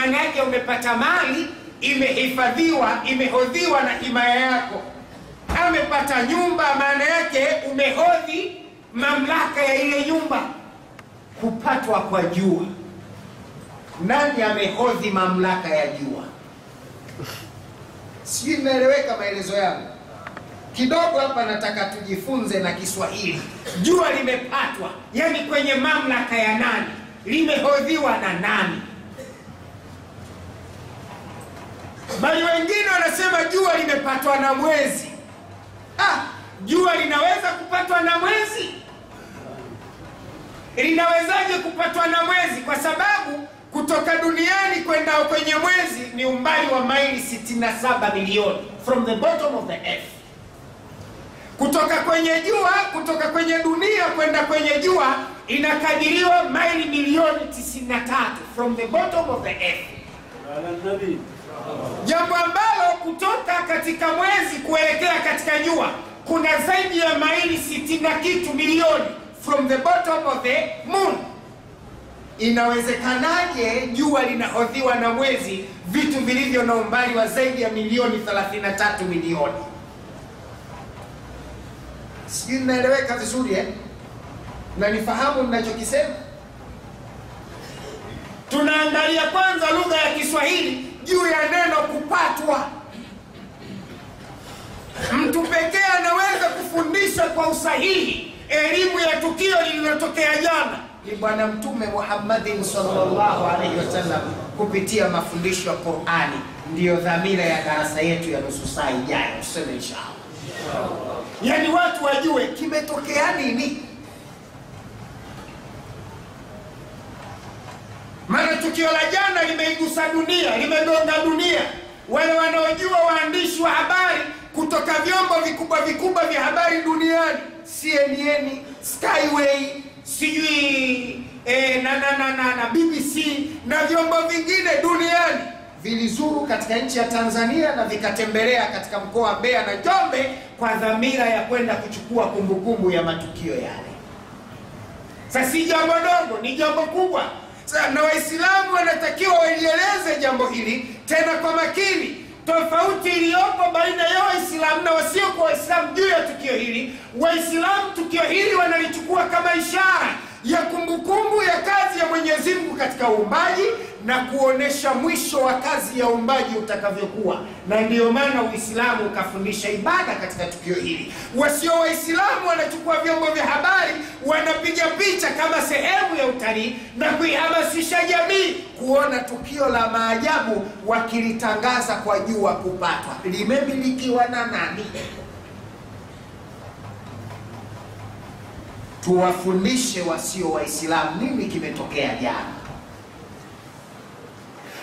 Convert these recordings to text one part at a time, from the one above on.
maana yake umepata mali imehifadhiwa, imehodhiwa na himaya yako. Amepata nyumba, maana yake umehodhi mamlaka ya ile nyumba. Kupatwa kwa jua, nani amehodhi mamlaka ya jua? Sijui nimeeleweka maelezo yangu. Kidogo hapa nataka tujifunze na Kiswahili. Jua limepatwa, yani kwenye mamlaka ya nani? Limehodhiwa na nani? Bali wengine wanasema jua limepatwa na mwezi. Jua linaweza kupatwa na mwezi? Linawezaje kupatwa na mwezi? Kwa sababu kutoka duniani kwenda kwenye mwezi ni umbali wa maili 67 milioni, from the bottom of the earth. Kutoka kwenye jua, kutoka kwenye dunia kwenda kwenye jua inakadiriwa maili milioni 93, from the bottom of the earth. Jambo ambalo kutoka katika mwezi kuelekea katika jua kuna zaidi ya maili 60 na kitu milioni, from the bottom of the moon. Inawezekanaje jua linahodhiwa na mwezi, vitu vilivyo na umbali wa zaidi ya milioni 33 milioni? Sijui naeleweka vizuri na nifahamu ninachokisema? Tunaangalia kwanza lugha ya Kiswahili juu ya neno kupatwa. Mtu pekee anaweza kufundisha kwa usahihi elimu ya tukio lililotokea jana ni Bwana Mtume Muhammadin sallallahu alaihi wasallam kupitia mafundisho ya Qur'ani. Ndiyo dhamira ya darasa yetu ya nusu saa ijayo, tuseme inshallah. Yani watu wajue kimetokea nini. Maana tukio la jana limeigusa dunia, limegonga dunia. Wale wanaojua, waandishi wa habari kutoka vyombo vikubwa vya habari duniani, CNN, Skyway, sijui na BBC na vyombo vingine duniani vilizuru katika nchi ya Tanzania na vikatembelea katika mkoa wa Mbeya na Njombe kwa dhamira ya kwenda kuchukua kumbukumbu ya matukio yale. Sasa si jambo dogo, ni jambo kubwa. Na Waislamu wanatakiwa walieleze jambo hili tena kwa makini. Tofauti iliyopo baina ya Waislamu na wasiokuwa Waislamu juu ya tukio hili, Waislamu tukio hili wanalichukua kama ishara ya kumbukumbu ya kazi ya Mwenyezi Mungu katika uumbaji na kuonesha mwisho wa kazi ya uumbaji utakavyokuwa. Na ndiyo maana Uislamu ukafundisha ibada katika tukio hili. Wasio Waislamu wanachukua vyombo vya habari, wanapiga picha kama sehemu ya utalii na kuihamasisha jamii kuona tukio la maajabu, wakilitangaza kwa jua kupatwa. Limemilikiwa na nani? Tuwafundishe wasio Waislamu nini kimetokea jana.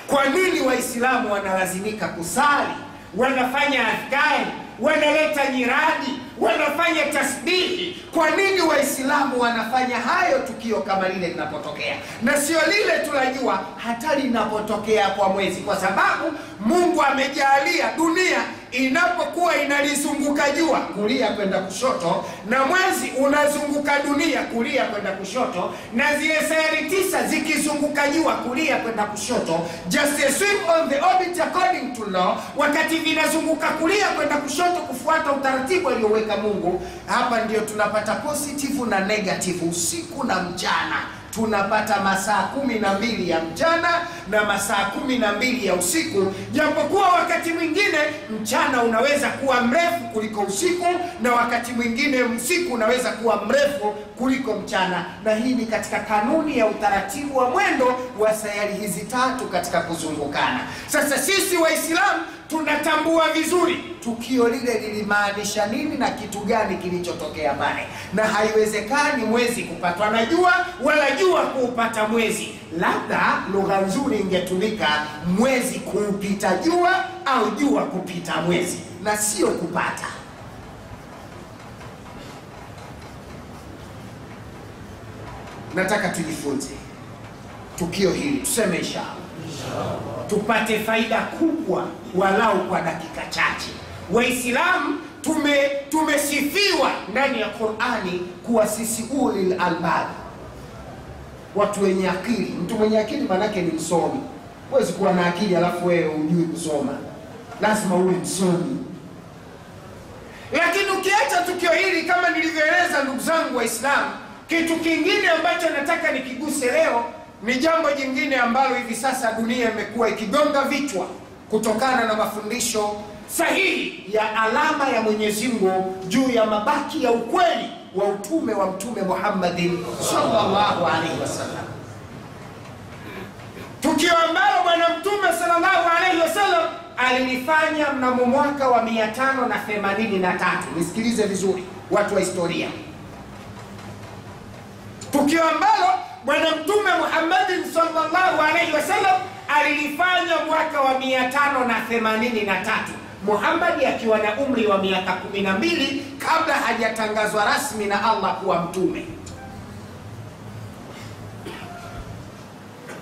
Kwa nini Waislamu wanalazimika kusali, wanafanya adhkari, wanaleta nyiradi, wanafanya tasbihi? Kwa nini Waislamu wanafanya hayo tukio kama lile linapotokea? Na sio lile tunajua, hata linapotokea kwa mwezi. Kwa sababu Mungu amejalia dunia inapokuwa inalizunguka jua kulia kwenda kushoto, na mwezi unazunguka dunia kulia kwenda kushoto, na zile sayari 9 zikizunguka jua kulia kwenda kushoto, just a swim on the orbit according to law. Wakati vinazunguka kulia kwenda kushoto kufuata utaratibu alioweka Mungu, hapa ndio tunapata positive na negative, usiku na mchana. Tunapata masaa 12 ya mchana na masaa 12 ya usiku, japokuwa wakati mwingine mchana unaweza kuwa mrefu kuliko usiku na wakati mwingine usiku unaweza kuwa mrefu kuliko mchana. Na hii ni katika kanuni ya utaratibu wa mwendo wa sayari hizi 3 katika kuzungukana. Sasa sisi Waislamu tunatambua vizuri tukio lile lilimaanisha nini na kitu gani kilichotokea pale. Na haiwezekani mwezi kupatwa na jua wala jua kuupata mwezi. Labda lugha nzuri ingetumika mwezi kuupita jua au jua kupita mwezi, na sio kupata. Nataka tujifunze tukio hili, tuseme inshallah, tupate faida kubwa walau kwa dakika chache. Waislamu tumesifiwa ndani ya Qur'ani kuwa sisi ulil albab, watu wenye akili. Mtu mwenye akili manake ni msomi. Huwezi kuwa na akili alafu wewe hujui kusoma, lazima uwe msomi. Lakini ukiacha tukio hili kama nilivyoeleza, ndugu zangu Waislamu, kitu kingine ambacho nataka nikiguse leo ni jambo jingine ambalo hivi sasa dunia imekuwa ikigonga vichwa kutokana na mafundisho sahihi ya alama ya Mwenyezi Mungu juu ya mabaki ya ukweli wa utume wa Mtume Muhammadin sallallahu alaihi wasallam. Tukio ambalo Bwana Mtume sallallahu alaihi wasallam alilifanya mnamo mwaka wa 583. Nisikilize vizuri watu wa historia. Tukio ambalo Bwana Mtume Muhammadin sallallahu alaihi wasallam alilifanya mwaka wa 583, Muhammad akiwa na umri wa miaka 12 kabla hajatangazwa rasmi na Allah kuwa mtume.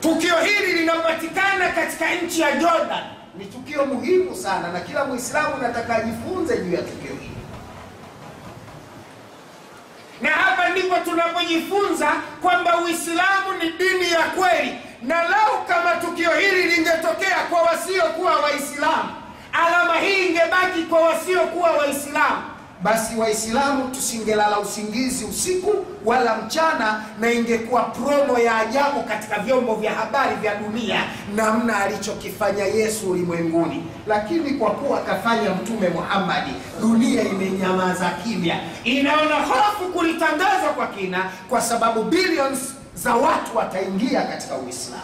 Tukio hili linapatikana katika nchi ya Jordan. Ni tukio muhimu sana na kila Muislamu nataka ajifunze juu ya tukio hili. Na hapa ndipo tunapojifunza kwamba Uislamu ni dini ya kweli. Na lau kama tukio hili lingetokea kwa wasiokuwa Waislamu, alama hii ingebaki kwa wasiokuwa Waislamu, basi Waislamu tusingelala usingizi usiku wala mchana, na ingekuwa promo ya ajabu katika vyombo vya habari vya dunia namna alichokifanya Yesu ulimwenguni. Lakini kwa kuwa kafanya Mtume Muhammad, dunia imenyamaza kimya, inaona hofu kulitangaza kwa kina, kwa sababu billions za watu wataingia katika Uislamu.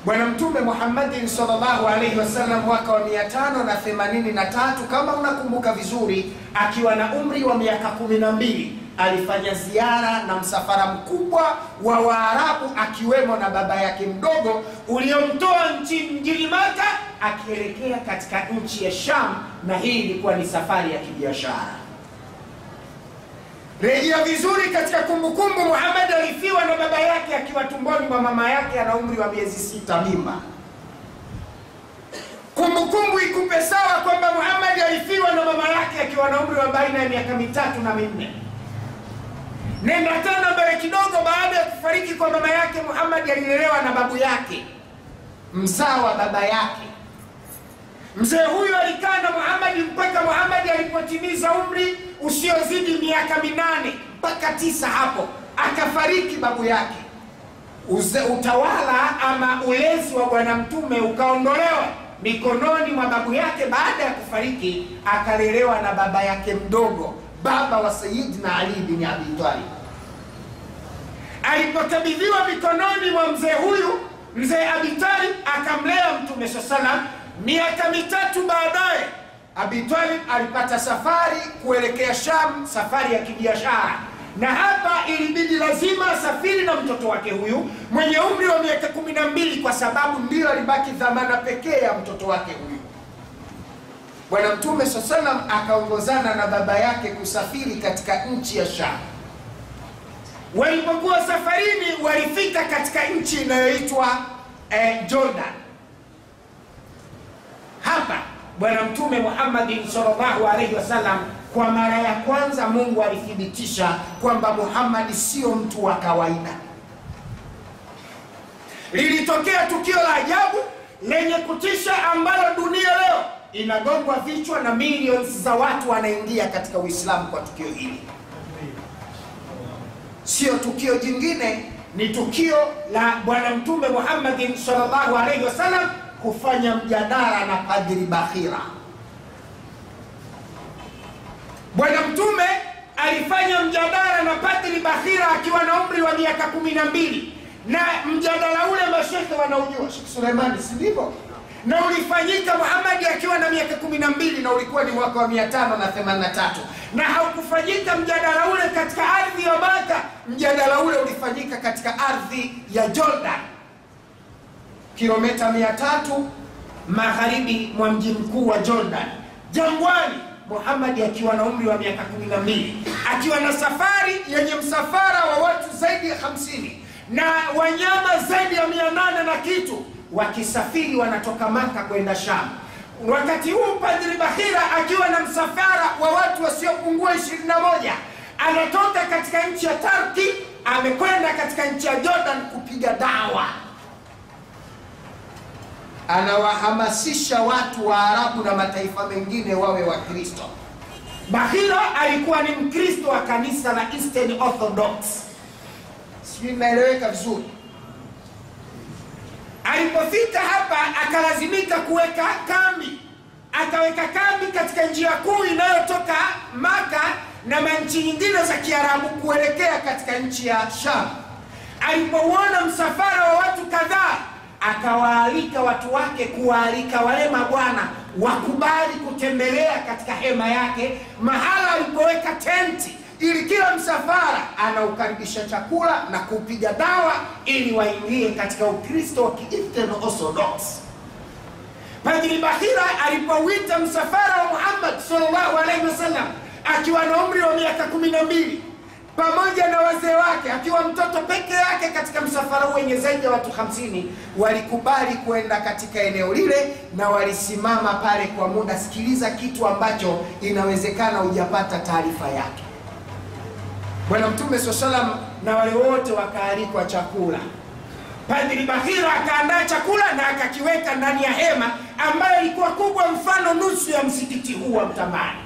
Bwana Mtume Muhammadin sallallahu alaihi wasallam mwaka wa 583, kama unakumbuka vizuri, akiwa na umri wa miaka 12, alifanya ziara na msafara mkubwa wa Waarabu akiwemo na baba yake mdogo, uliomtoa mjini Maka akielekea katika nchi ya Sham, na hii ilikuwa ni safari ya kibiashara. Rejea vizuri katika kumbukumbu, Muhammad alifiwa na baba yake akiwa tumboni mwa mama yake ana umri wa miezi 6 mimba. Kumbukumbu ikupe sawa kwamba Muhammad alifiwa na mama yake akiwa na umri wa baina ya miaka 3 na 4. Nenda tena mbele kidogo, baada ya kufariki kwa mama yake, Muhammad alilelewa na babu yake, mzaa wa baba yake. Mzee huyo alikaa na Muhammad mpaka Muhammad alipotimiza umri usiozidi miaka 8 mpaka 9, hapo akafariki babu yake. Utawala ama ulezi wa Bwana Mtume ukaondolewa mikononi mwa babu yake. Baada ya kufariki, akalelewa na baba yake mdogo, baba wa Sayyidina Ali bin Abi Talib. Alipokabidhiwa mikononi mwa mzee huyu, mzee Abi Talib akamlea Mtume sallallahu. Miaka 3 baadaye, Abi Talib alipata safari kuelekea Sham, safari ya kibiashara, na hapa ilibidi lazima asafiri na mtoto wake huyu mwenye umri wa miaka 12, kwa sababu ndio alibaki dhamana pekee ya mtoto wake huyu. Bwana Mtume sallam akaongozana na baba yake kusafiri katika nchi ya Sham. Walipokuwa safarini, walifika katika nchi inayoitwa Jordan. Hapa Bwana Mtume Muhammad sallallahu alaihi wasallam kwa mara ya kwanza Mungu alithibitisha kwamba Muhammad sio mtu wa kawaida. Lilitokea tukio la ajabu lenye kutisha ambalo dunia leo inagongwa vichwa na millions za watu wanaingia katika Uislamu kwa tukio hili. Sio tukio jingine, ni tukio la Bwana Mtume Muhammad sallallahu alaihi wasallam kufanya mjadala na Padri Bakhira. Bwana Mtume alifanya mjadala na Padri Bakhira akiwa na umri wa miaka 12, na mjadala ule mashehe wanaujua, Sheikh Suleimani, si ndivyo? Na ulifanyika Muhammad akiwa na miaka 12, na ulikuwa ni mwaka wa 583, na haukufanyika mjadala ule katika ardhi ya Maka. Mjadala ule ulifanyika katika ardhi ya Jordan, kilomita 300 magharibi mwa mji mkuu wa Jordan, jangwani. Muhammad akiwa na umri wa miaka 12, akiwa na safari yenye msafara wa watu zaidi ya 50 na wanyama zaidi ya 800 na kitu, wakisafiri wanatoka Maka kwenda Sham. Wakati huu Padri Bakhira akiwa na msafara wa watu wasiopungua 21 anatoka katika nchi ya Turki amekwenda katika nchi ya Jordan kupiga dawa. Anawahamasisha watu wa Arabu na mataifa mengine wawe wa Kristo. Bahira alikuwa ni Mkristo wa kanisa la Eastern Orthodox. Sijui naeleweka vizuri. Alipofika hapa akalazimika kuweka kambi. Akaweka kambi katika njia kuu inayotoka Maka na manchi nyingine za Kiarabu kuelekea katika nchi ya Sham. Alipouona msafara wa watu kadhaa, akawaalika watu wake, kuwaalika wale mabwana wakubali kutembelea katika hema yake, mahala alipoweka tenti, ili kila msafara anaukaribisha chakula na kupiga dawa ili waingie katika Ukristo wa Eastern Orthodox. Padri Bahira alipowita msafara wa Muhammad sallallahu alaihi wasallam akiwa na umri wa miaka 12 pamoja na wazee wake, akiwa mtoto peke yake katika msafara wenye zaidi ya watu 50, walikubali kwenda katika eneo lile na walisimama pale kwa muda. Sikiliza kitu ambacho inawezekana hujapata taarifa yake. Bwana Mtume sallallahu na wale wote wakaalikwa chakula. Padri Bahira akaandaa chakula na akakiweka ndani ya hema ambayo ilikuwa kubwa mfano nusu ya msikiti huu wa Mtambani.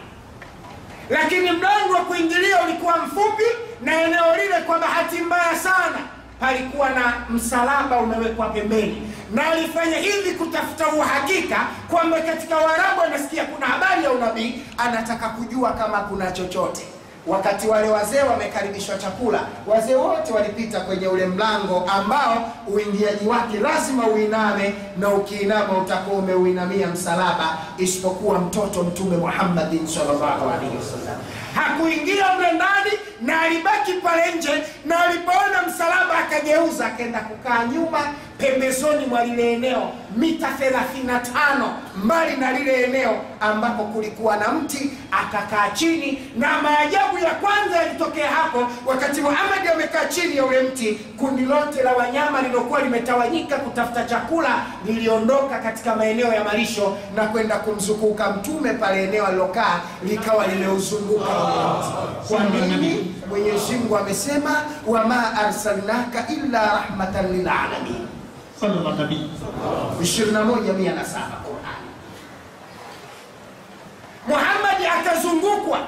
Lakini mlango wa kuingilia ulikuwa mfupi, na eneo lile kwa bahati mbaya sana palikuwa na msalaba umewekwa pembeni. Na alifanya hivi kutafuta uhakika kwamba katika Waarabu anasikia kuna habari ya unabii, anataka kujua kama kuna chochote. Wakati wale wazee wamekaribishwa chakula, wazee wote walipita kwenye ule mlango ambao uingiaji wake lazima uiname, na ukiinama utakuwa umeuinamia msalaba, isipokuwa mtoto Mtume Muhammad sallallahu alaihi wasallam hakuingia mle ndani na alibaki pale nje. Na alipoona msalaba akageuza akaenda kukaa nyuma pembezoni mwa lile eneo, mita 35 mbali na lile eneo ambapo kulikuwa na mti, akakaa chini. Na maajabu ya kwanza yalitokea hapo. Wakati Muhammad amekaa chini ya ule mti, kundi lote la wanyama lilokuwa limetawanyika kutafuta chakula liliondoka katika maeneo ya malisho na kwenda kumzunguka Mtume pale eneo alilokaa, likawa limeuzunguka. Kwa nini? Mwenyezi Mungu amesema, wama arsalnaka illa rahmatan lil alamin. Sallallahu alaihi wasallam. 21:107 Qur'an. Muhammad akazungukwa.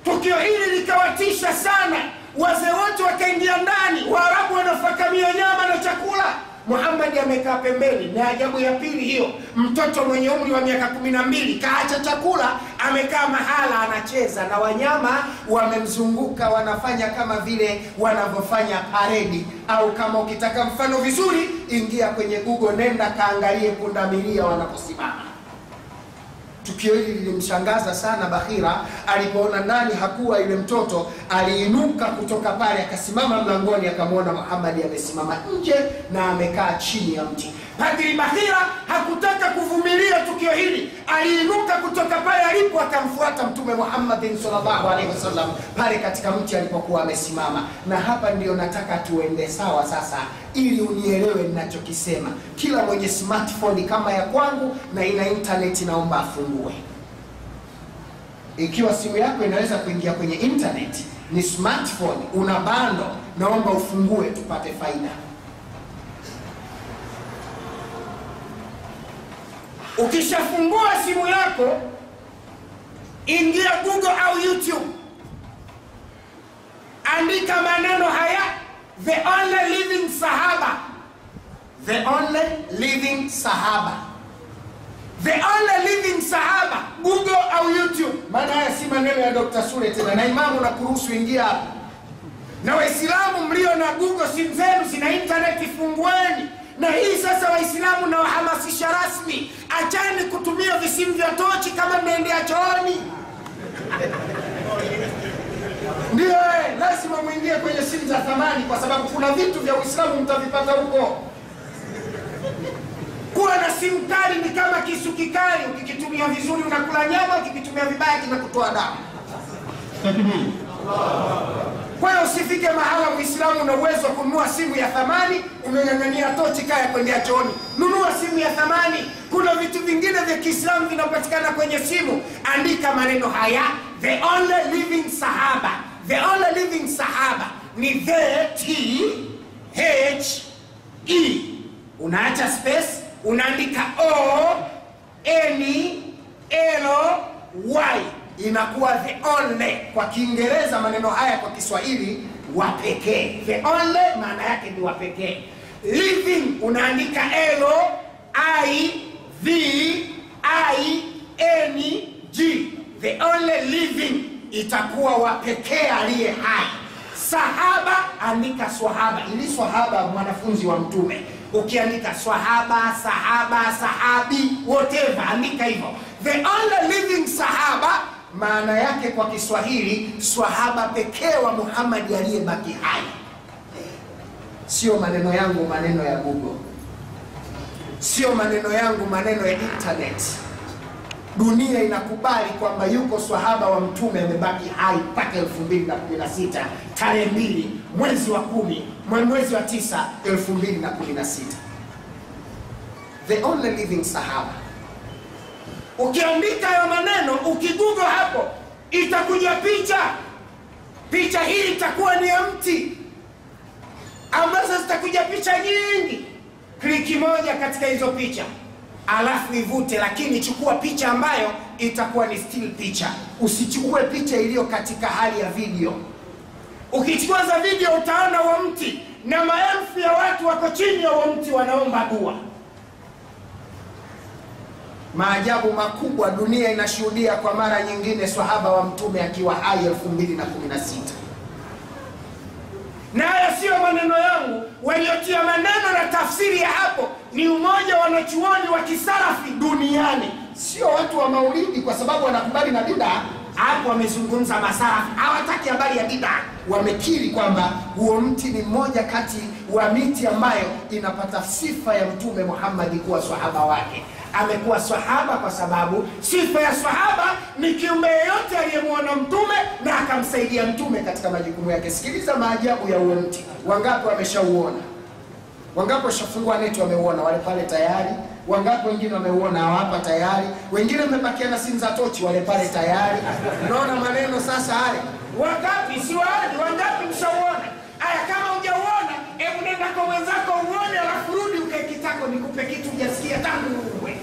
Tukio hili likawatisha sana. Wazee wote wakaingia ndani, Waarabu wanafakamia nyama na chakula. Muhammad amekaa pembeni. Na ajabu ya pili hiyo, mtoto mwenye umri wa miaka 12 kaacha chakula, amekaa mahala anacheza, na wanyama wamemzunguka, wanafanya kama vile wanavyofanya paredi. Au kama ukitaka mfano vizuri, ingia kwenye Google, nenda kaangalie pundamilia wanaposimama. Tukio hili lilimshangaza sana Bahira. Alipoona ndani hakuwa yule mtoto, aliinuka kutoka pale akasimama mlangoni, akamwona Muhammad amesimama nje na amekaa chini ya mti. Padri Bahira hakutaka kuvumilia tukio hili, aliinuka kutoka pale alipo akamfuata Mtume Muhammad sallallahu alaihi wasallam pale katika mti alipokuwa amesimama. Na hapa ndio nataka tuende sawa sasa, ili unielewe ninachokisema. Kila mwenye smartphone kama ya kwangu na ina internet, naomba afungue. Ikiwa simu yako inaweza kuingia kwenye internet, ni smartphone, una bando, naomba ufungue tupate faida. Ukishafungua simu yako, ingia Google au YouTube, andika maneno haya: the only living Sahaba. The only living Sahaba. The only living Sahaba. Google au YouTube. Maana haya si maneno ya Dr. Sule tena, na imamu na kuruhusu ingia hapo. Na Waislamu mlio na Google, simu zenu zina internet, fungueni. Na hii sasa Waislamu na wahamasisha rasmi, achani kutumia visimu vya tochi kama mnaendea chooni. Ndio lazima muingie kwenye simu za thamani, kwa sababu kuna vitu vya Uislamu mtavipata huko. Kuwa na simu kali ni kama kisu kikali, ukikitumia vizuri unakula nyama, ukikitumia vibaya kinakutoa damu. Kwa hiyo usifike mahala Muislamu una uwezo wa kununua simu ya thamani, umeng'ang'ania tochi kaya kwendea chooni. Nunua simu ya thamani. Kuna vitu vingine vya Kiislamu vinapatikana kwenye simu. Andika maneno haya: the only living Sahaba. The only living Sahaba. ni the THE. Unaacha space, unaandika ONLY, inakuwa the only. Kwa Kiingereza maneno haya kwa Kiswahili wa pekee. The only maana yake ni wa pekee. Living unaandika LIVING. The only living itakuwa wa pekee aliye hai. Sahaba andika swahaba. Ili swahaba mwanafunzi wa Mtume. Ukiandika swahaba, sahaba, sahabi, whatever, andika hivyo. The only living sahaba maana yake kwa Kiswahili swahaba pekee wa Muhammad aliyebaki hai. Sio maneno yangu, maneno ya Google. Sio maneno yangu, maneno ya internet. Dunia inakubali kwamba yuko swahaba wa Mtume amebaki hai mpaka 2016 tarehe 2 mwezi wa 10 mwezi wa 9 2016. The only living sahaba. Ukiandika hayo maneno, ukigugo hapo itakuja picha. Picha hii itakuwa ni ya mti ambazo zitakuja picha nyingi. Kliki moja katika hizo picha, alafu ivute, lakini chukua picha ambayo itakuwa ni still picha. Usichukue picha iliyo katika hali ya video. Ukichukua za video utaona wa mti na maelfu ya watu wako chini ya wa mti wanaomba dua. Maajabu makubwa dunia inashuhudia kwa mara nyingine swahaba wa Mtume akiwa hai 2016. Na haya sio maneno yangu, waliotia maneno na tafsiri ya hapo ni umoja wa wanachuoni wa kisalafi duniani. Sio watu wa maulidi kwa sababu wanakubali na bid'a. Hapo wamezungumza masalafi, hawataki habari ya bid'a. Wamekiri kwamba huo mti ni mmoja kati wa miti ambayo inapata sifa ya Mtume Muhammad kuwa swahaba wake. Amekuwa swahaba kwa sababu sifa ya swahaba ni kiumbe yeyote aliyemwona Mtume na akamsaidia Mtume katika majukumu yake. Sikiliza maajabu ya huo mti. Wangapi wameshauona? Wangapi washafungua neti wameuona? Wale pale tayari. Wangapi wengine wameuona hapa tayari? Wengine wamebakia na simu za tochi, wale pale tayari. Unaona maneno sasa haya? Wangapi si wale? Wangapi mshauona? Aya, kama hujauona, hebu nenda kwa mwenzako uone, alafu rudi ukae kitako nikupe kitu hujasikia tangu uwe.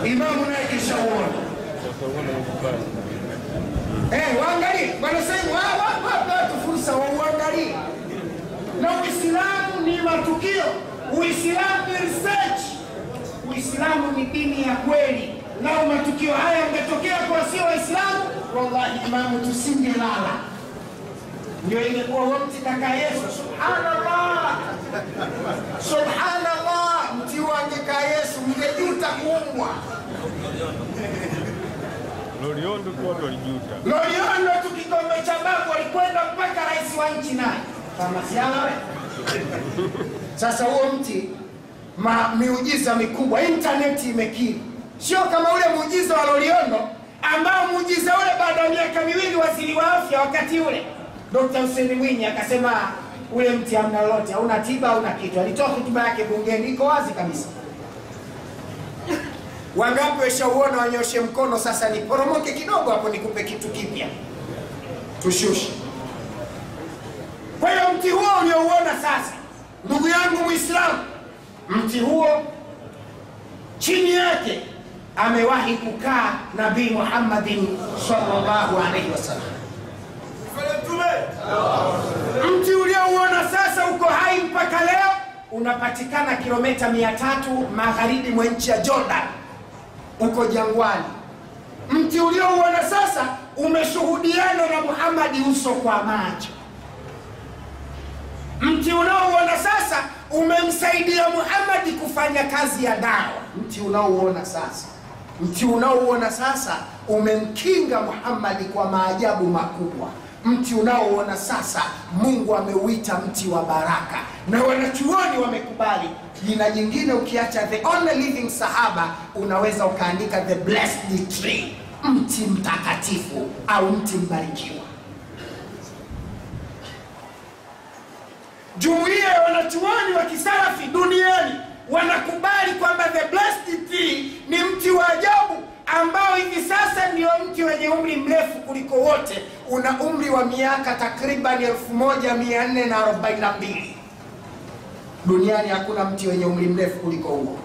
Imamu naye kishauona. Waangalie. Wanasema watu fursa wa uangalie. Na Uislamu ni matukio. Uislamu ni research. Uislamu ni dini ya kweli. Na matukio haya yangetokea kwa sio Waislamu, wallahi Imamu tusingelala. Ndio ingekuwa wakati kaka Yesu, subhanallah. Subhanallah, mti wangekaa Yesu mngejuta kuumbwa. Loliondo kwa walijuta. Loliondo tukikombe cha babu alikwenda mpaka rais wa nchi naye. Kama siala wewe. Sasa huo mti miujiza mikubwa internet imekiri. Sio kama ule muujiza wa Loliondo ambao muujiza ule baada ya miaka 2 waziri wa afya wakati ule Dr. Hussein Mwinyi akasema ule mti hamna lolote, hauna tiba, hauna kitu. Alitoa hotuba yake bungeni iko wazi kabisa. Wangapi washauona wanyoshe mkono sasa niporomoke kidogo hapo nikupe kitu kipya. Tushushe. Kwa hiyo mti huo uliouona sasa, ndugu yangu Muislamu, mti huo chini yake amewahi kukaa Nabii Muhammadin sallallahu alaihi wasallam. Mti uliouona sasa uko hai mpaka leo, unapatikana kilomita 300 magharibi mwa nchi ya Jordan. Uko jangwani. Mti uliouona sasa umeshuhudiana na Muhammad uso kwa macho. Mti unaouona sasa umemsaidia Muhammad kufanya kazi ya dawa. Mti unaouona sasa, mti unaouona sasa umemkinga Muhammad kwa maajabu makubwa. Mti unaouona sasa Mungu ameuita mti wa baraka, na wanachuoni wamekubali. Jina jingine ukiacha the only living sahaba unaweza ukaandika the blessed tree, mti mtakatifu au mti mbarikiwa. Jumuiya ya wanachuoni wa kisalafi duniani wanakubali kwamba the blessed tree ni mti wa ajabu wote una umri wa miaka takriban 1442. Duniani hakuna mti wenye umri mrefu kuliko huo.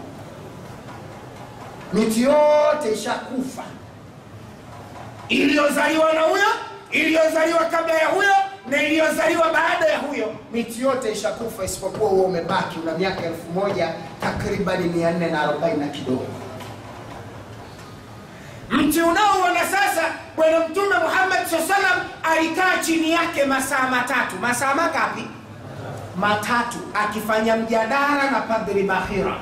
Miti yote ishakufa, iliyozaliwa na huyo, iliyozaliwa kabla ya huyo, na iliyozaliwa baada ya huyo. Miti yote ishakufa isipokuwa huo umebaki, una miaka 1000 takriban 440 na kidogo. Mti unaoona sasa, Bwana Mtume Muhammad sallallahu alaihi wasallam alikaa chini yake masaa matatu. Masaa mangapi? Matatu, akifanya mjadala na Padri Bahira.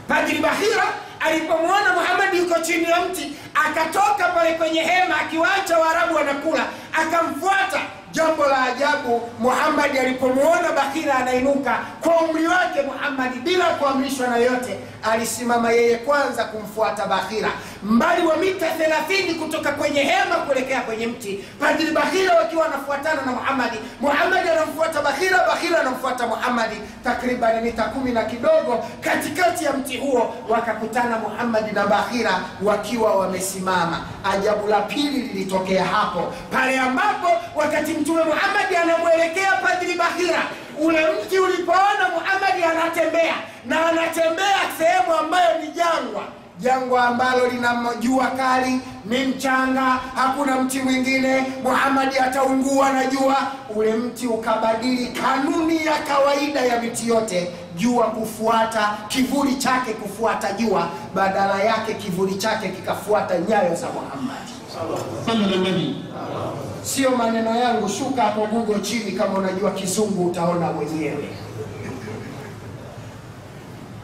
Padri Bahira alipomwona Muhammad yuko chini ya mti, akatoka pale kwenye hema akiwaacha Waarabu wanakula, akamfuata. Jambo la ajabu, Muhammad alipomwona Bahira anainuka kwa umri wake, Muhammad bila kuamrishwa na yote alisimama yeye kwanza kumfuata Bahira, mbali wa mita 30 kutoka kwenye hema kuelekea kwenye mti. Padri Bahira wakiwa wanafuatana na Muhammad, Muhammad anamfuata Bahira, Bahira anamfuata Muhammad, takriban mita 10 na kidogo. Katikati ya mti huo wakakutana Muhammad na Bahira wakiwa wamesimama. Ajabu la pili lilitokea hapo, pale ambapo wakati Mtume Muhammad anamwelekea Padri Bahira, ule mti ulipoona Muhammad anatembea, na anatembea sehemu ambayo ni jangwa, jangwa ambalo lina jua kali, ni mchanga, hakuna mti mwingine, Muhammad ataungua na jua. Ule mti ukabadili kanuni ya kawaida ya miti yote, jua kufuata kivuli chake, kufuata jua, badala yake kivuli chake kikafuata nyayo za Muhammad. Sio maneno yangu, shuka hapo Google chini kama unajua kizungu utaona mwenyewe.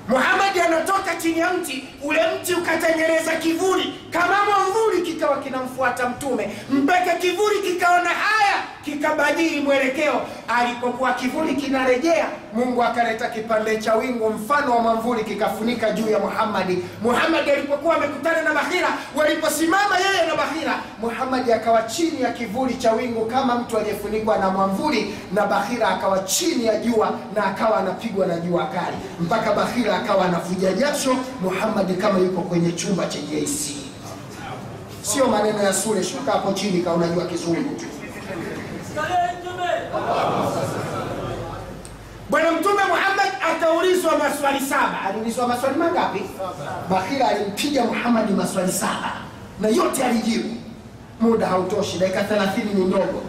Muhammad anatoka chini ya mti, ule mti ukatengeneza kivuli kama mwamvuli, kikawa kinamfuata Mtume mpaka kivuli kikaona haya, kikabadili mwelekeo. Alipokuwa kivuli kinarejea, Mungu akaleta kipande cha wingu mfano wa mwamvuli kikafunika juu ya Muhammad. Muhammad alipokuwa amekutana na Bahira, waliposimama yeye na Bahira, Muhammad akawa chini ya kivuli cha wingu kama mtu aliyefunikwa na mwamvuli, na Bahira akawa chini ya jua na akawa anapigwa na jua kali mpaka Bahira akawa anavuja jasho, Muhammad kama yuko kwenye chumba chenye AC. Sio maneno ya sura, shuka hapo chini kama unajua kizungu tu. Bwana Mtume Muhammad akaulizwa maswali 7. Aliulizwa maswali mangapi? Bahira alimpiga Muhammad maswali 7 na yote alijibu. Muda hautoshi, dakika 30 ni ndogo.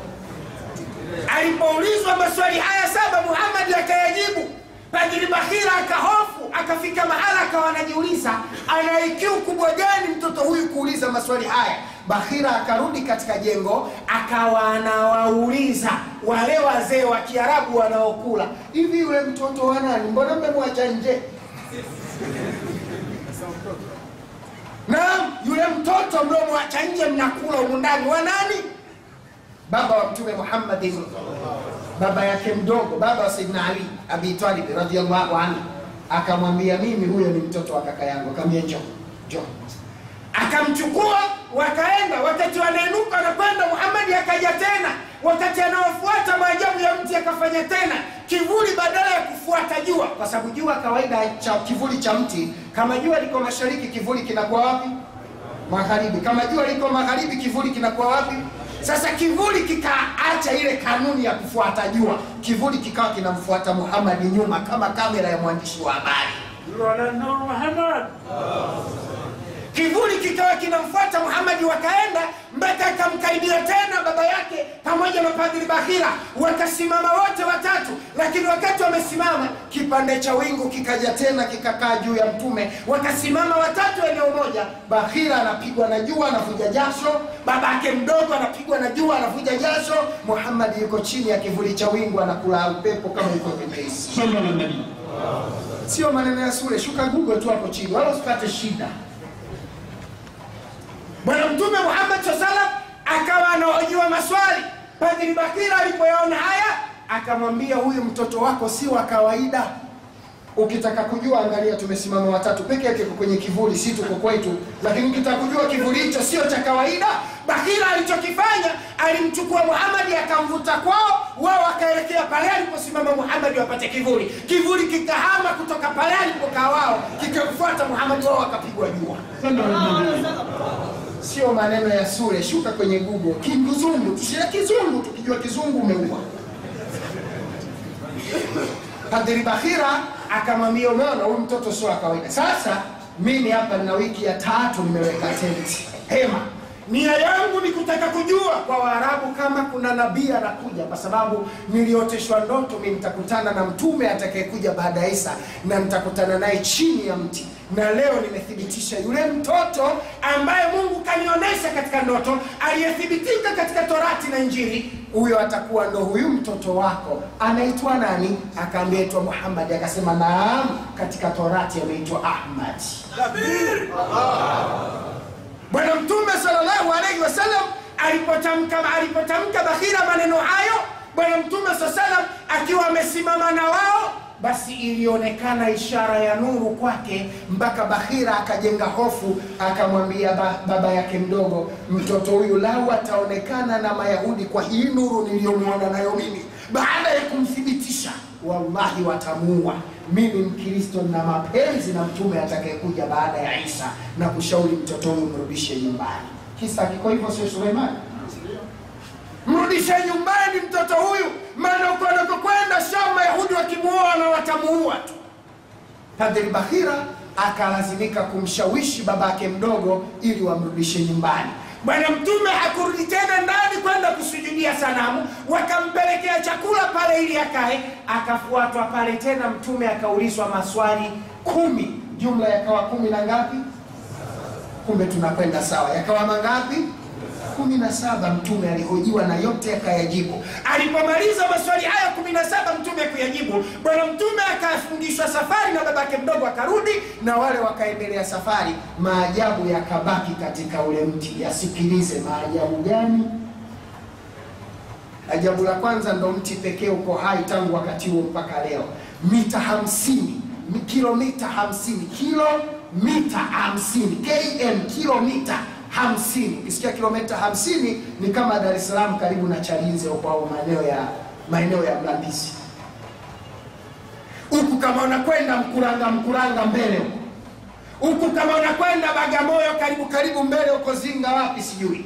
Alipoulizwa maswali haya 7, Muhammad akayajibu. Padri Bahira akahofu, akafika mahala akawa anajiuliza, ana IQ kubwa gani mtoto huyu kuuliza maswali haya? Bahira akarudi katika jengo, akawa anawauliza wale wazee wa Kiarabu wanaokula, hivi yule mtoto wa nani? Mbona mmemwacha nje? Naam, yule mtoto mliomwacha nje mnakula huko ndani wa nani? Baba wa Mtume Muhammad, baba yake mdogo, baba wa Sayyidina Ali Abi Talib radhiyallahu anhu, akamwambia mimi huyo ni mtoto wa kaka yangu. Akamwambia njoo. Akamchukua, wakaenda. Wakati wanainuka na kwenda, Muhammad akaja tena. Wakati anaofuata maajabu ya mti akafanya tena kivuli badala ya kufuata jua, kwa sababu jua kawaida cha kivuli cha mti, kama jua liko mashariki kivuli kinakuwa wapi? Magharibi. Kama jua liko magharibi kivuli kinakuwa wapi? Sasa kivuli kikaacha ile kanuni ya kufuata jua, kivuli kikawa kinamfuata Muhammad nyuma kama kamera ya mwandishi wa habari. Muhammad, kivuli kikawa kinamfuata Muhammad. Wakaenda mpaka akamkaribia tena baba yake pamoja na Padri Bahira, wakasimama wote watatu. Lakini wakati wamesimama, kipande cha wingu kikaja tena kikakaa juu ya Mtume. Wakasimama watatu eneo moja, Bahira anapigwa na jua anavuja jasho, baba yake mdogo anapigwa na jua anavuja jasho, Muhammad yuko chini ya kivuli cha wingu anakula upepo kama yuko kwenye AC. Sio maneno ya sura, shuka Google tu hapo chini wala usipate shida. Bwana Mtume Muhammad sallallahu alaihi wasallam akawa anahojiwa maswali. Padri Bahira alipoyaona haya, akamwambia huyu mtoto wako si wa kawaida. Ukitaka kujua, angalia, tumesimama watatu peke yake kwenye kivuli, si tuko kwetu, lakini ukitaka kujua kivuli hicho sio cha kawaida. Bahira alichokifanya, alimchukua Muhammad akamvuta kwao, wao wakaelekea pale aliposimama Muhammad wapate kivuli. Kivuli kikahama kutoka pale alipokaa wao, kikamfuata Muhammad, wao wakapigwa jua. Sio sio maneno ya sure. Shuka kwenye Google Kizungu, tushia Kizungu, tukijua Kizungu umeua. Padri Bakhira akamwambia, umeona huyu mtoto sio kawaida. Sasa mimi hapa na wiki ya 3 nimeweka tenti hema. Nia yangu ni kutaka kujua kwa Waarabu kama kuna nabii anakuja, kwa sababu nilioteshwa ndoto mimi nitakutana na mtume atakayekuja baada ya Isa, na nitakutana naye chini ya mti. Na leo nimethibitisha yule mtoto ambaye Mungu kanionyesha katika ndoto, aliyethibitika katika Torati na Injili, huyo atakuwa ndo huyu mtoto wako. Anaitwa nani? Akaambia aitwa Muhammad. Akasema naam, katika Torati ameitwa Ahmad. Bwana Mtume sallallahu alaihi wasallam alipotamka Bakhira maneno hayo, Bwana Mtume sallallahu akiwa amesimama na wao, basi ilionekana ishara ya nuru kwake, mpaka Bakhira akajenga hofu, akamwambia baba yake mdogo, mtoto huyu lau ataonekana na Mayahudi kwa hii nuru niliyomuona nayo mimi, baada ya kumthibitisha, wallahi watamuua. Mimi Mkristo na mapenzi na mtume atakayekuja baada ya Isa, na kushauri mtoto huyu mrudishe nyumbani. Kisa kiko hivyo, sio Suleiman? Mrudishe nyumbani mtoto huyu, maana uko anakokwenda Sham Mayahudi wakimuoa na watamuua tu. Padri Bakhira akalazimika kumshawishi babake mdogo ili wamrudishe nyumbani. Bwana Mtume hakurudi tena ndani kwenda kusujudia sanamu, wakampelekea chakula pale ili akae. Akafuatwa pale tena Mtume akaulizwa maswali 10, jumla yakawa 10 na ngapi? Kumbe tunakwenda sawa. Yakawa mangapi? 17. Mtume alihojiwa na yote akayajibu. Alipomaliza maswali haya 17 Mtume kuyajibu, Bwana Mtume akafungishwa safari na babake mdogo akarudi, na wale wakaendelea safari. Maajabu yakabaki katika ule mti. Yasikilize maajabu gani? Ajabu la kwanza, ndo mti pekee uko hai tangu wakati huo mpaka leo. Mita 50, kilomita 50, kilomita 50, km, kilomita 50. Ukisikia kilomita 50 ni kama Dar es Salaam karibu na Chalinze au maeneo ya Mlandisi. Huku kama unakwenda Mkuranga mbele huku kama unakwenda Bagamoyo karibu mbele huko Zinga wapi sijui.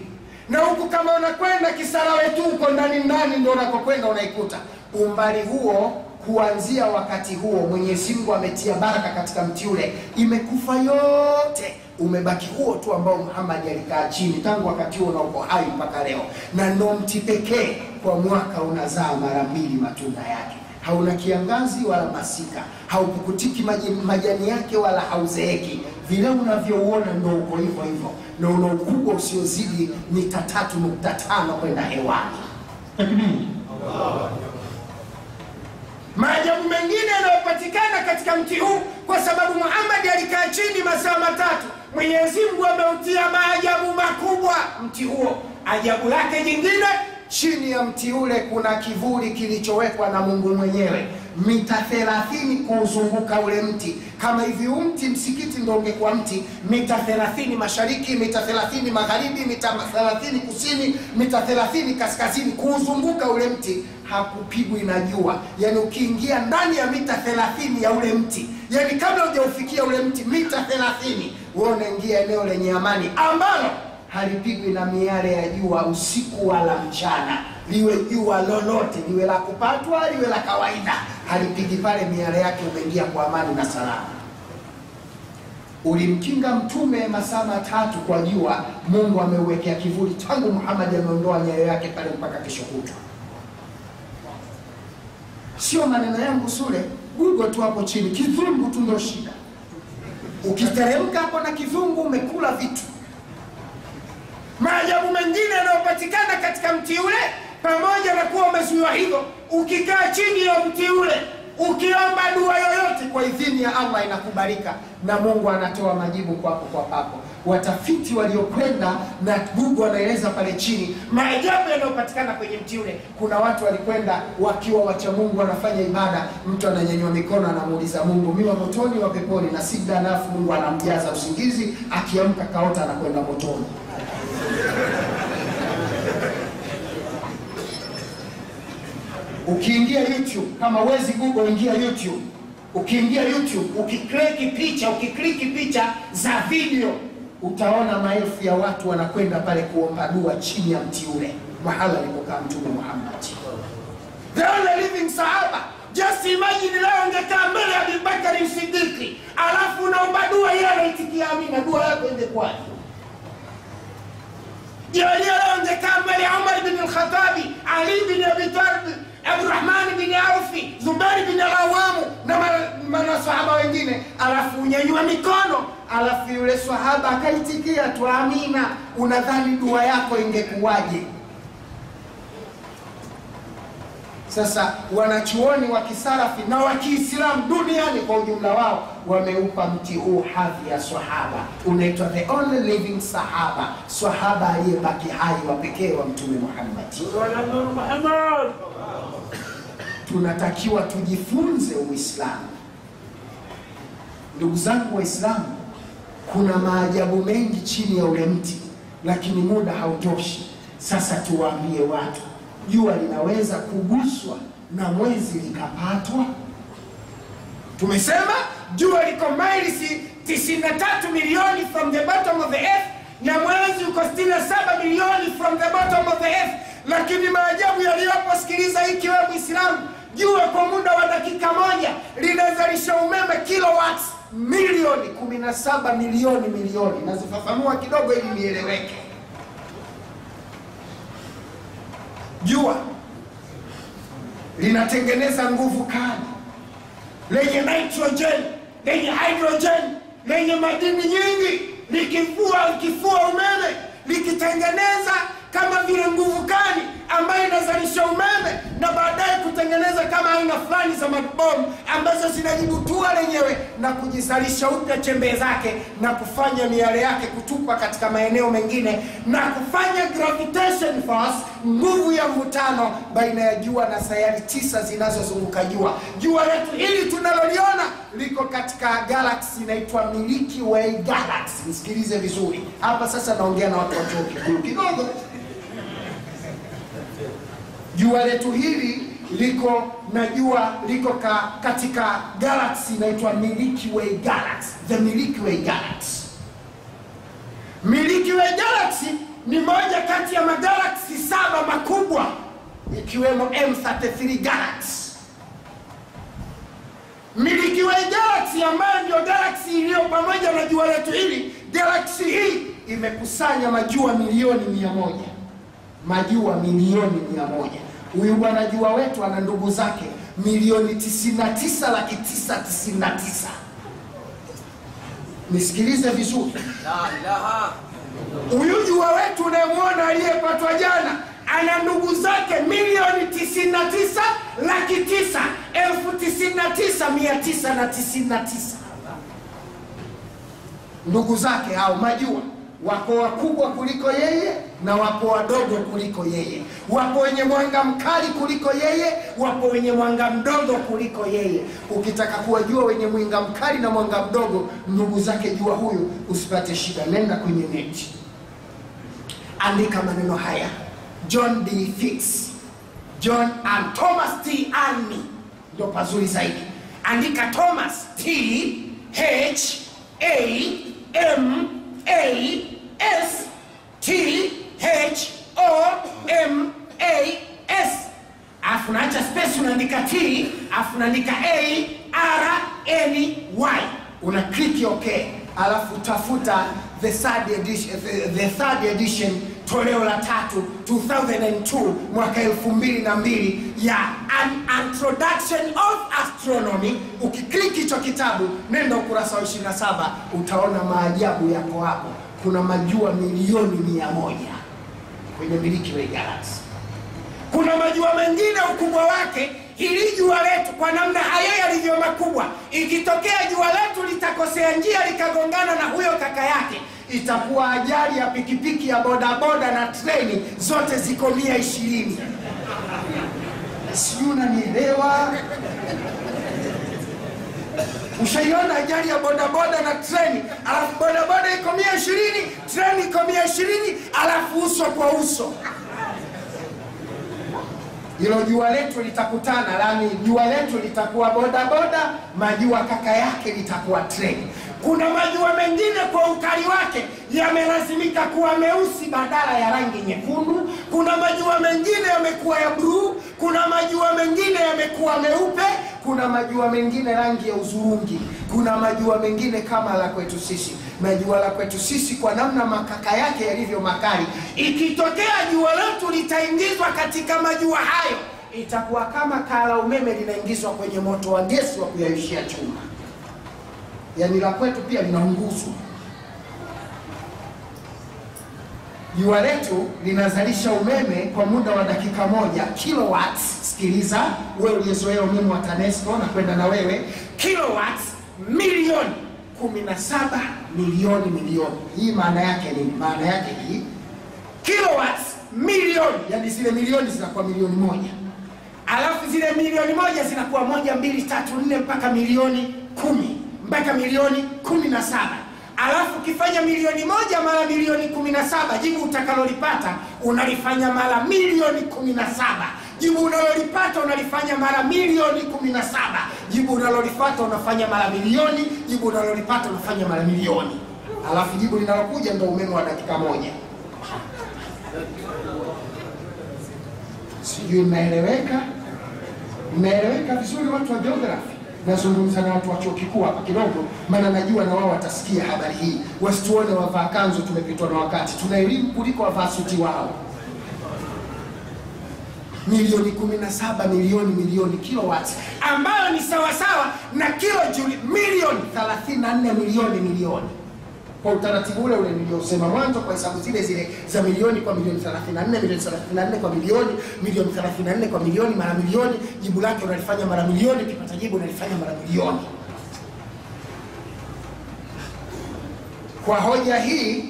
Na huku kama unakwenda Kisarawe tu huko ndani ndio unakokwenda unaikuta. Umbali huo kuanzia wakati huo Mwenyezi Mungu ametia baraka katika mti ule, imekufa yote. Umebaki huo tu ambao Muhammad alikaa chini tangu wakati huo na uko hai mpaka leo. Na ndo mti pekee kwa mwaka unazaa mara 2 matunda yake. Hauna kiangazi wala masika, haupukutiki majani yake wala hauzeeki. Vile unavyouona ndo uko hivyo hivyo, na una ukubwa usiozidi mita 3.5 kwenda hewani. Maajabu mengine yanayopatikana katika mti huu, kwa sababu Muhammad alikaa chini masaa 3, Mwenyezi Mungu ameutia maajabu makubwa mti huo. Ajabu lake jingine, chini ya mti ule kuna kivuli kilichowekwa na Mungu mwenyewe, mita 30 kuzunguka ule mti. Kama hivi mti msikiti ndio ungekuwa mti, mita 30 mashariki, mita 30 magharibi, mita 30 kusini, mita 30 kaskazini, kuzunguka ule mti. Hakupigwi na jua. Yani ukiingia ndani ya mita 30 ya ule mti, yani kabla hujaufikia ule mti mita 30, wewe unaingia eneo lenye amani ambalo halipigwi na miale ya jua usiku wala mchana. Liwe jua lolote, liwe la kupatwa, liwe la kawaida, halipigi pale. Miale yake umeingia kwa amani na salama. Ulimkinga mtume masaa 3 kwa jua, Mungu ameuwekea kivuli tangu Muhammad ameondoa nyayo yake pale mpaka kesho kutwa. Sio maneno yangu sure, Google tu hapo chini, kizungu tu ndio shida. Ukiteremka hapo na kizungu umekula vitu. Maajabu mengine yanayopatikana katika mti ule, pamoja na kuwa umezuiwa hivyo, ukikaa chini ya mti ule ukiomba dua yoyote kwa idhini ya Allah inakubalika, na Mungu anatoa majibu kwako kwa papo. Watafiti waliokwenda na Google wanaeleza pale chini maajabu yanayopatikana kwenye mti ule. Kuna watu walikwenda wakiwa wacha Mungu wanafanya ibada, mtu ananyanyua mikono anamuuliza Mungu, mimi wa motoni wa peponi, na sida nafu Mungu anamjaza usingizi, akiamka kaota anakwenda motoni. Ukiingia YouTube, kama wezi Google, ingia YouTube. Ukiingia YouTube, ukikliki picha za video utaona maelfu ya watu wanakwenda pale kuomba dua chini ya mti ule mahala alipokaa Mtume Muhammad. The only living sahaba. Just imagine leo ungekaa mbele ya Abu Bakari Siddiq, alafu unaomba dua, yeye anaitikia amina, dua yako ingekwaje? Leo ungekaa mbele ya Umar bin al-Khattab, Ali bin Abi Talib, Abdurrahman bin Auf, Zubair bin al-Awwam na masahaba wengine, alafu unyanyua mikono, alafu yule sahaba akaitikia tu amina, unadhani dua yako ingekuwaje? Sasa wanachuoni wa kisalafi na wa Kiislamu duniani kwa ujumla wao wameupa mti huu hadhi ya sahaba. Unaitwa the only living sahaba, sahaba aliyebaki hai wa pekee wa Mtume Muhammad. Tunatakiwa tujifunze Uislamu. Ndugu zangu Waislamu, kuna maajabu mengi chini ya ule mti, lakini muda hautoshi. Sasa tuwaambie watu, jua linaweza kuguswa na mwezi likapatwa. Tumesema jua liko miles 93 milioni from the bottom of the earth, na mwezi uko 67 milioni from the bottom of the earth. Lakini maajabu yaliyopo, sikiliza hiki wewe Muislamu, jua kwa muda wa dakika moja linazalisha umeme kilowatts milioni 17 milioni. Nazifafanua kidogo ili nieleweke. Jua linatengeneza nguvu kali lenye nitrogen, lenye hydrogen, lenye madini nyingi, likifua umeme, likitengeneza kama vile nguvu kali ambayo inazalisha umeme na baadaye kutengeneza kama aina fulani za mabomu ambazo zinajibutua lenyewe na kujizalisha upya chembe zake na kufanya miale yake kutupa katika maeneo mengine na kufanya gravitation force, nguvu ya mvutano baina ya jua na sayari 9 zinazozunguka jua. Jua letu hili tunaloliona liko katika galaxy inaitwa Milky Way Galaxy. Nisikilize vizuri hapa sasa, naongea na watu wa chuo kikuu kidogo. Jua letu hili liko katika galaxy inaitwa Milky Way Galaxy, the Milky Way Galaxy. Milky Way Galaxy ni moja kati ya magalaxy 7 makubwa, ikiwemo M33 Galaxy. Milky Way Galaxy ambayo ndio galaxy iliyo pamoja na jua letu hili, galaxy hii imekusanya majua milioni 100. Majua milioni 100. Huyu bwana jua wetu ana ndugu zake milioni 99,999,000. Nisikilize vizuri. Huyu jua wetu unayemwona aliyepatwa jana ana ndugu zake milioni 99,99,999. Ndugu zake hao majua, wako wakubwa kuliko yeye na wapo wadogo kuliko yeye, wapo wenye mwanga mkali kuliko yeye, wapo wenye mwanga mdogo kuliko yeye. Ukitaka kuwajua wenye mwanga mkali na mwanga mdogo ndugu zake jua huyu, usipate shida, nenda kwenye neti, andika maneno haya: John D. Fix, John and Thomas T. Army, ndo pazuri zaidi. Andika Thomas T H A M A S T H O M A S, afu naacha space, unaandika T, afu unaandika A R N Y, una click okay, alafu tafuta the third edition toleo la 3 2002 mwaka 2002 ya An Introduction of Astronomy. Ukiklik hicho kitabu, nenda ukurasa wa 27, utaona maajabu yako hapo. Kuna majua milioni 100 kwenye Milky Way Galaxy. Kuna majua mengine ukubwa wake, hili jua letu kwa namna hayo yalivyo makubwa, ikitokea jua letu litakosea njia likagongana na huyo kaka yake, itakuwa ajali ya pikipiki, ya bodaboda na treni, zote ziko 120. Sijui unanielewa? Ushaiona ajali ya bodaboda na treni, alafu bodaboda iko 120, treni iko 120, alafu uso kwa uso. Hilo jua letu litakutana, yani jua letu litakuwa bodaboda, majua kaka yake litakuwa treni. Kuna majua mengine kwa ukali wake yamelazimika kuwa meusi badala ya rangi nyekundu. Kuna majua mengine yamekuwa ya bluu. Kuna majua mengine yamekuwa meupe. Kuna majua mengine rangi ya uzurungi. Kuna majua mengine kama la kwetu sisi. Na jua la kwetu sisi kwa namna makaka yake yalivyo makali, ikitokea jua letu litaingizwa katika majua hayo, itakuwa kama kala umeme linaingizwa kwenye moto wa gesi wa kuyayushia chuma. Yani la kwetu pia linaunguzwa. Jua letu linazalisha umeme kwa muda wa dakika 1 kilowatts. Sikiliza wewe uliyezoea umeme wa TANESCO na kwenda na wewe, kilowatts milioni 17 milioni. Hii maana yake nini? Maana yake hii kilowatts milioni, yani zile milioni zinakuwa milioni 1, alafu zile milioni 1 zinakuwa 1 2 3 4 mpaka milioni 10 mpaka milioni 17. Alafu ukifanya milioni 1 mara milioni 17, jibu utakalolipata unalifanya mara milioni 17. Jibu unalolipata unalifanya mara milioni 17. Jibu unalolipata unafanya mara milioni. Jibu unalolipata unafanya mara milioni. Alafu jibu linalokuja ndio umeme wa dakika 1. Sijui mnaeleweka? Mnaeleweka vizuri watu wa geography? Nazungumza na watu wa chuo kikuu hapa kidogo, maana najua na wao watasikia habari hii. Wasituone wavaa kanzu tumepitwa na wakati. Tuna elimu kuliko wavaa suti wao. Milioni 17 milioni kilowatts, ambayo ni sawasawa na kilojoule milioni 34 milioni. Kwa utaratibu ule niliosema mwanzo, kwa hesabu zile za milioni kwa milioni 34, milioni 34 kwa milioni 34 kwa milioni mara milioni, jibu lake unalifanya mara milioni, ukipata jibu unalifanya mara milioni. Kwa hoja hii,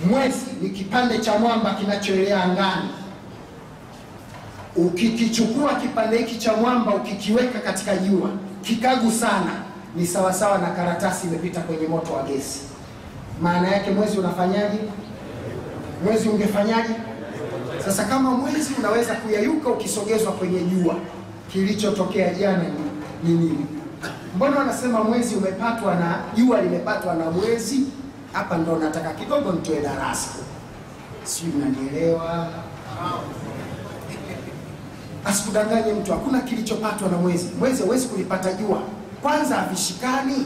mwezi ni kipande cha mwamba kinachoelea angani. Ukikichukua kipande hiki cha mwamba ukikiweka katika jua, kikagu sana, ni sawasawa na karatasi imepita kwenye moto wa gesi. Maana yake mwezi unafanyaje? Mwezi ungefanyaje? Sasa kama mwezi unaweza kuyayuka ukisogezwa kwenye jua, kilichotokea jana ni nini? Mbona wanasema mwezi umepatwa na jua limepatwa na mwezi? Hapa ndo nataka kidogo nitoe darasa. Sio, mnanielewa? Asikudanganye mtu, hakuna kilichopatwa na mwezi. Mwezi hawezi kulipata jua. Kwanza havishikani.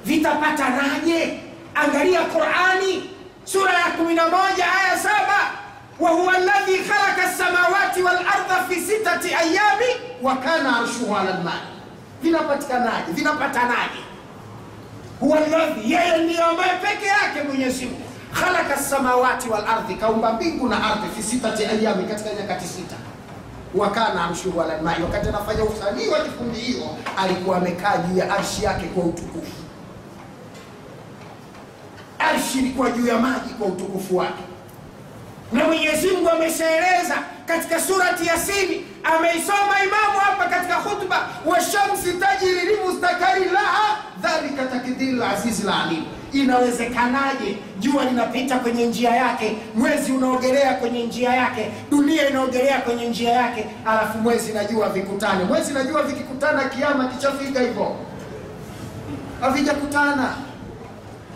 Vitapatanaje? Angalia Qur'ani sura ya 11 aya 7, wa huwa alladhi khalaqa as-samawati wal arda fi 6 ayami wa kana arshuhu 'ala al-ma'. Vinapatikanaje? Vinapatanaje? Huwa alladhi, yeye ndiye ambaye peke yake Mwenyezi Mungu khalaqa as-samawati wal ardi, kaumba mbingu na ardhi, fi 6 ayami, katika nyakati 6. Wakana arshuhu 'ala al-ma', wakati anafanya usanii wa kikundi hiyo alikuwa amekaa juu ya arshi yake kwa utukufu. Arshi ilikuwa juu ya maji kwa utukufu wake. Na Mwenyezi Mungu ameshaeleza katika surati Yasini, ameisoma imamu hapa katika khutba, wa shamsi tajri li mustaqarrin laha dhalika takdirul azizil alim. Inawezekanaje jua linapita kwenye njia yake, mwezi unaogelea kwenye njia yake, dunia inaogelea kwenye njia yake, alafu mwezi na jua vikutane? Mwezi na jua vikikutana, kiama kichafika hivyo. Havijakutana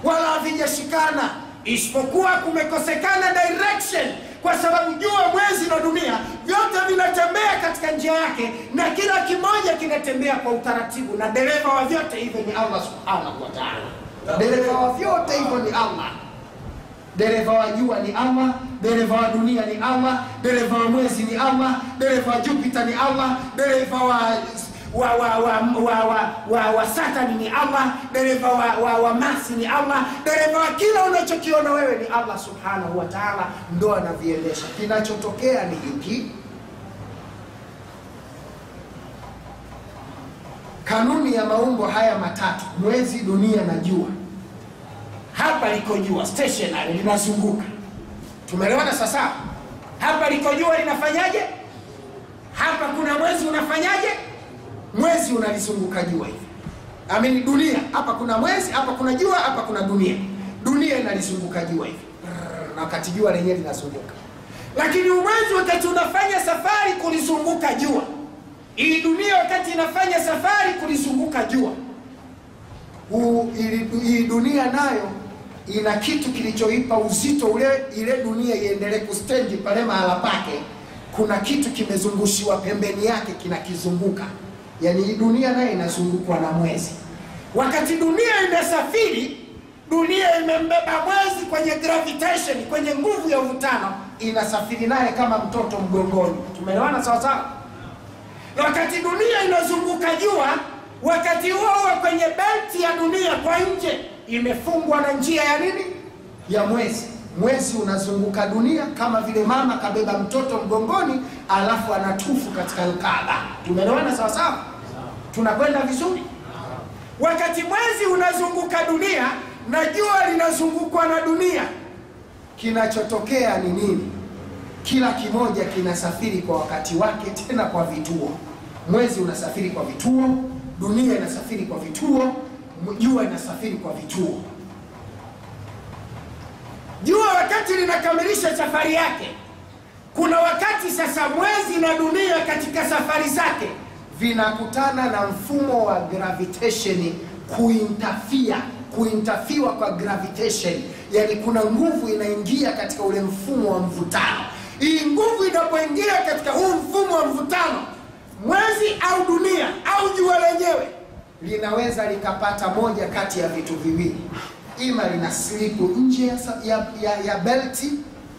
wala havijashikana, isipokuwa kumekosekana direction, kwa sababu jua, mwezi na dunia vyote vinatembea katika njia yake, na kila kimoja kinatembea kwa utaratibu, na dereva wa vyote hivyo ni Allah subhanahu wa ta'ala. Dereva wa vyote hivyo ni Allah. Dereva wa jua ni Allah, dereva wa dunia ni Allah, dereva wa mwezi ni Allah, dereva wa Jupiter ni Allah, dereva wa Saturn ni Allah, dereva wa Mars ni Allah, dereva wa kila unachokiona wewe ni Allah subhanahu wa ta'ala, ndo anaviendesha. Kinachotokea ni hiki: kanuni ya maumbo haya matatu, mwezi, dunia na jua. Hapa liko jua stationary, linazunguka. Tumeelewana sasa? Hapa liko jua linafanyaje? Hapa kuna mwezi unafanyaje? Mwezi unalizunguka jua hivi. Amini dunia, hapa kuna mwezi, hapa kuna jua, hapa kuna dunia. Dunia inalizunguka jua hivi. Na wakati jua lenyewe linazunguka. Lakini mwezi wakati unafanya safari kulizunguka jua, hii dunia wakati inafanya safari kulizunguka jua. hii dunia nayo ina kitu kilichoipa uzito ile dunia iendelee kustendi pale mahala pake. Kuna kitu kimezungushiwa pembeni yake kinakizunguka. Yani hii dunia nayo inazungukwa na mwezi. Wakati dunia inasafiri, dunia imembeba mwezi kwenye gravitation, kwenye nguvu ya uvutano, inasafiri naye kama mtoto mgongoni. Tumeelewana sawa sawa? Wakati dunia inazunguka jua, wakati huo kwenye belti ya dunia kwa nje imefungwa na njia ya nini? Ya mwezi. Mwezi unazunguka dunia kama vile mama kabeba mtoto mgongoni alafu anatufu katika Kaaba. Tumeelewana sawa sawa? Tunakwenda vizuri? Wakati mwezi unazunguka dunia na jua linazungukwa na dunia, kinachotokea ni nini? Kila kimoja kinasafiri kwa wakati wake, tena kwa vituo. Mwezi unasafiri kwa vituo, dunia inasafiri kwa vituo, jua inasafiri kwa vituo. Jua wakati linakamilisha safari yake, kuna wakati sasa mwezi na dunia katika safari zake vinakutana na mfumo wa gravitation kuintafiwa kwa gravitation. Yani kuna nguvu inaingia katika ule mfumo wa mvutano. Hii nguvu inapoingia katika huu mfumo wa mvutano, mwezi au dunia au jua lenyewe linaweza likapata moja kati ya vitu viwili. Ima lina slipu nje ya belti,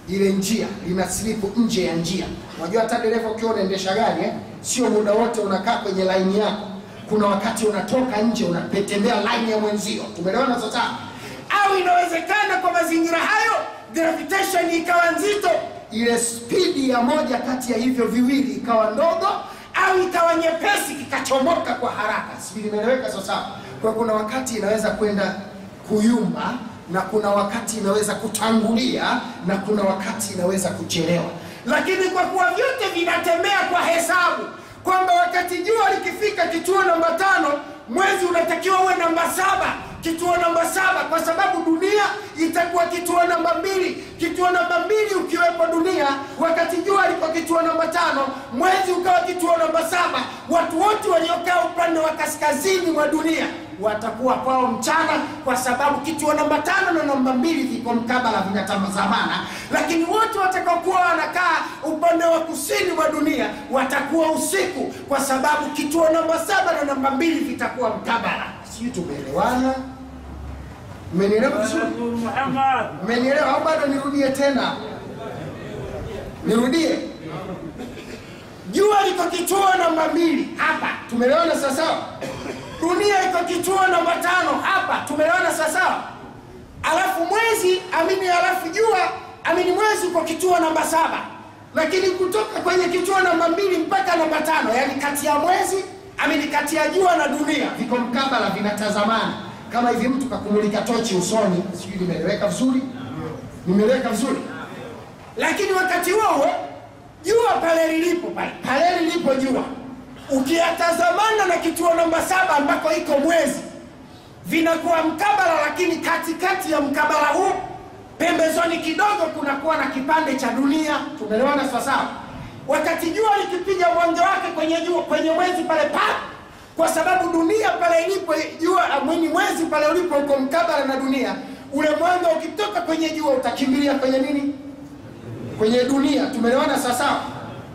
ile njia lina slipu nje ya njia. Unajua hata dereva ukiwa unaendesha gari sio muda wote unakaa kwenye line yako. Kuna wakati unatoka nje unapetembea line ya mwenzio. Tumeelewana sasa? Au inawezekana kwa mazingira hayo gravitation ikawa nzito, ile spidi ya moja kati ya hivyo viwili ikawa ndogo, au ikawa nyepesi kikachomoka kwa haraka. Sijui nimeeleweka sasa? Kwa kuna wakati inaweza kwenda kuyumba, na kuna wakati inaweza kutangulia, na kuna wakati inaweza kuchelewa. Lakini kwa kuwa vyote vinatembea kwa hesabu, kwamba wakati jua likifika kituo namba 5, mwezi unatakiwa uwe namba 7, kituo namba 7, kwa sababu dunia itakuwa kituo namba 2. Kituo namba 2 ukiwepo dunia, wakati jua liko kituo namba 5, mwezi ukawa kituo namba 7, watu wote waliokaa upande wa kaskazini mwa dunia watakuwa kwao mchana, kwa sababu kituo namba 5 na namba 2 viko mkabala, vinatazamana. Lakini wote watakaokuwa wanakaa upande wa kusini mwa dunia watakuwa usiku, kwa sababu kituo namba 7 na namba 2 vitakuwa mkabala. Sio? Tumeelewana? Mmenielewa vizuri? Mmenielewa au bado nirudie tena? Nirudie. Jua liko kituo namba 2 hapa. Tumeelewana sasa? Dunia iko kituo namba 5 hapa. Tumeelewana sasa? Alafu mwezi mwezi uko kituo namba 7. Lakini kutoka kwenye kituo namba 2 mpaka namba 5, yani kati ya mwezi kati ya jua na dunia viko mkabala, vinatazamana. Kama hivi mtu kakumulika tochi usoni. Sijui nimeeleweka vizuri? Nimeeleweka vizuri? Lakini wakati huo jua pale lilipo jua, ukiatazamana na kituo namba 7 ambako iko mwezi, vinakuwa mkabala. Lakini katikati ya mkabala huu, pembezoni kidogo, kunakuwa na kipande cha dunia. Tumeelewana sasa? Wakati jua likipiga mwanga wake kwenye mwezi pale kwa sababu dunia pale ilipo mwezi pale ulipo uko mkabala na dunia, ule mwanga ukitoka kwenye jua utakimbilia kwenye nini? Kwenye dunia. Tumeelewana sasa?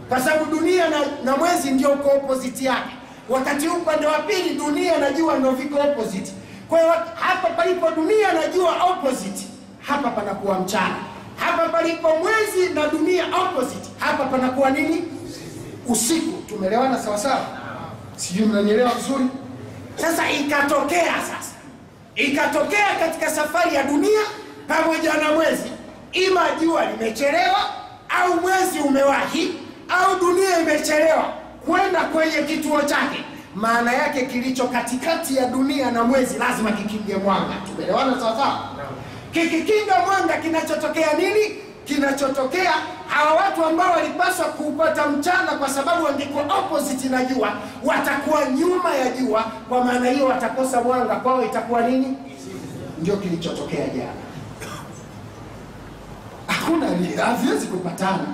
Kwa sababu dunia na mwezi ndio uko opposite yake. Wakati upande wa pili dunia na jua ndio viko opposite. Kwa hiyo hapa palipo dunia na jua opposite, hapa panakuwa mchana. Hapa palipo mwezi na dunia opposite, hapa panakuwa nini? Usiku. Tumeelewana sawa sawa? Sijui mnanielewa vizuri? Sasa ikatokea katika safari ya dunia pamoja na mwezi, ima jua limechelewa au mwezi umewahi au dunia imechelewa kwenda kwenye kituo chake. Maana yake kilicho katikati ya dunia na mwezi lazima kikinge mwanga. Tumeelewana sawa sawa? Kikikinga mwanga, kinachotokea nini? Kinachotokea, hawa watu ambao walipaswa kuupata mchana kwa sababu wangekuwa opposite na jua, watakuwa nyuma ya jua. Kwa maana hiyo watakosa mwanga, kwao itakuwa nini? Ndio kilichotokea jana. Haviwezi kupatana.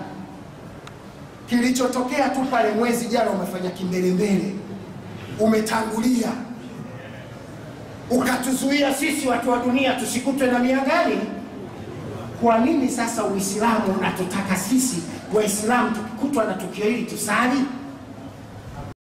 Kilichotokea tu pale, mwezi jana umefanya kimbelembele, umetangulia. ukatuzuia sisi watu wa dunia tusikutwe na miangani. Kwa nini sasa Uislamu unatutaka sisi Waislamu tukikutwa na tukio hili tusali?